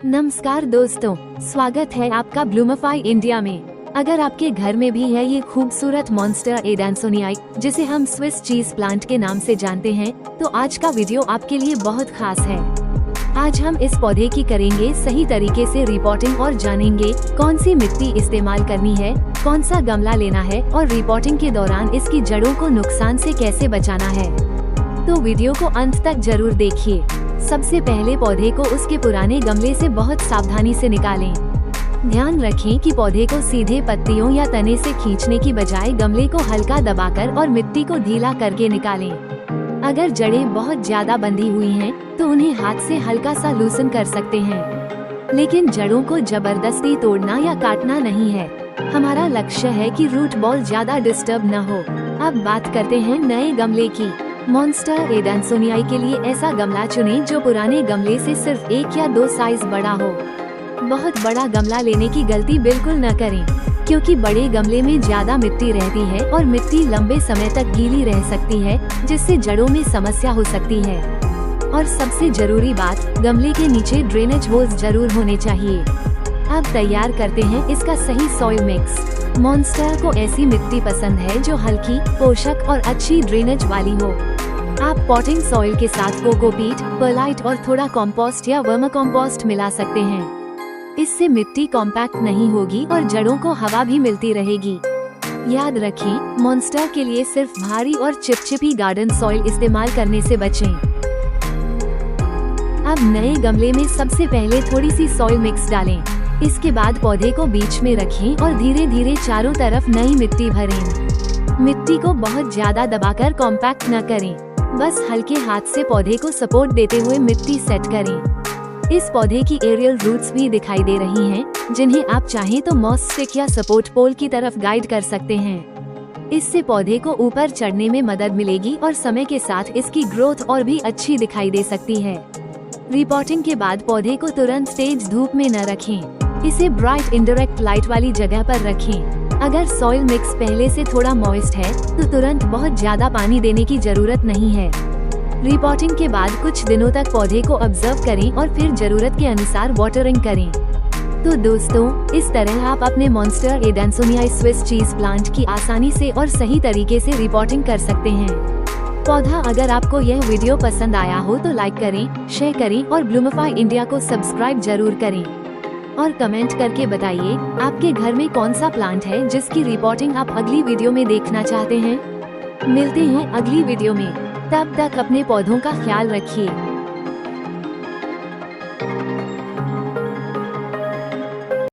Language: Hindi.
नमस्कार दोस्तों, स्वागत है आपका ब्लूमिफाई इंडिया में। अगर आपके घर में भी है ये खूबसूरत मॉन्स्टर एडांसोनियाई, जिसे हम स्विस चीज प्लांट के नाम से जानते हैं, तो आज का वीडियो आपके लिए बहुत खास है। आज हम इस पौधे की करेंगे सही तरीके से रिपोर्टिंग और जानेंगे कौन सी मिट्टी इस्तेमाल करनी है, कौन सा गमला लेना है और रिपोर्टिंग के दौरान इसकी जड़ों को नुकसान से कैसे बचाना है। तो वीडियो को अंत तक जरूर देखिए। सबसे पहले पौधे को उसके पुराने गमले से बहुत सावधानी से निकालें। ध्यान रखें कि पौधे को सीधे पत्तियों या तने से खींचने की बजाय गमले को हल्का दबाकर और मिट्टी को ढीला करके निकालें। अगर जड़ें बहुत ज्यादा बंधी हुई हैं, तो उन्हें हाथ से हल्का सा लूसन कर सकते हैं, लेकिन जड़ों को जबरदस्ती तोड़ना या काटना नहीं है। हमारा लक्ष्य है कि रूट बॉल ज्यादा डिस्टर्ब न हो। अब बात करते हैं नए गमले की। मॉन्स्टर एडांसोनियाई के लिए ऐसा गमला चुनें जो पुराने गमले से सिर्फ 1 या 2 साइज बड़ा हो। बहुत बड़ा गमला लेने की गलती बिल्कुल न करें, क्योंकि बड़े गमले में ज्यादा मिट्टी रहती है और मिट्टी लंबे समय तक गीली रह सकती है, जिससे जड़ों में समस्या हो सकती है। और सबसे जरूरी बात, गमले के नीचे ड्रेनेज होल्स जरूर होने चाहिए। अब तैयार करते हैं इसका सही सॉइल मिक्स। मॉन्स्टर को ऐसी मिट्टी पसंद है जो हल्की, पोषक और अच्छी ड्रेनेज वाली हो। आप पॉटिंग सॉइल के साथ कोकोपीट, परलाइट और थोड़ा कंपोस्ट या वर्मी कंपोस्ट मिला सकते हैं। इससे मिट्टी कॉम्पैक्ट नहीं होगी और जड़ों को हवा भी मिलती रहेगी। याद रखें, मॉन्स्टर के लिए सिर्फ भारी और चिपचिपी गार्डन सॉइल इस्तेमाल करने से बचें। अब नए गमले में सबसे पहले थोड़ी सी सॉइल मिक्स डालें। इसके बाद पौधे को बीच में रखें और धीरे धीरे चारों तरफ नई मिट्टी भरें। मिट्टी को बहुत ज्यादा दबाकर कॉम्पैक्ट न करें, बस हल्के हाथ से पौधे को सपोर्ट देते हुए मिट्टी सेट करें। इस पौधे की एरियल रूट्स भी दिखाई दे रही हैं, जिन्हें आप चाहें तो मॉस स्टिक या सपोर्ट पोल की तरफ गाइड कर सकते हैं। इससे पौधे को ऊपर चढ़ने में मदद मिलेगी और समय के साथ इसकी ग्रोथ और भी अच्छी दिखाई दे सकती है। रिपोर्टिंग के बाद पौधे को तुरंत तेज धूप में न रखें। इसे ब्राइट इंडायरेक्ट लाइट वाली जगह पर रखें। अगर सॉइल मिक्स पहले से थोड़ा मॉइस्ट है, तो तुरंत बहुत ज्यादा पानी देने की जरूरत नहीं है। रिपोर्टिंग के बाद कुछ दिनों तक पौधे को ऑब्जर्व करें और फिर जरूरत के अनुसार वाटरिंग करें। तो दोस्तों, इस तरह आप अपने मॉन्स्टर एडांसोनियाई स्विस चीज प्लांट की आसानी से और सही तरीके से रिपोर्टिंग कर सकते हैं। पौधा अगर आपको यह वीडियो पसंद आया हो तो लाइक करें, शेयर करें और ब्लूमिफाई इंडिया को सब्सक्राइब जरूर करें। और कमेंट करके बताइए आपके घर में कौन सा प्लांट है जिसकी रिपोर्टिंग आप अगली वीडियो में देखना चाहते हैं। मिलते हैं अगली वीडियो में, तब तक अपने पौधों का ख्याल रखिए।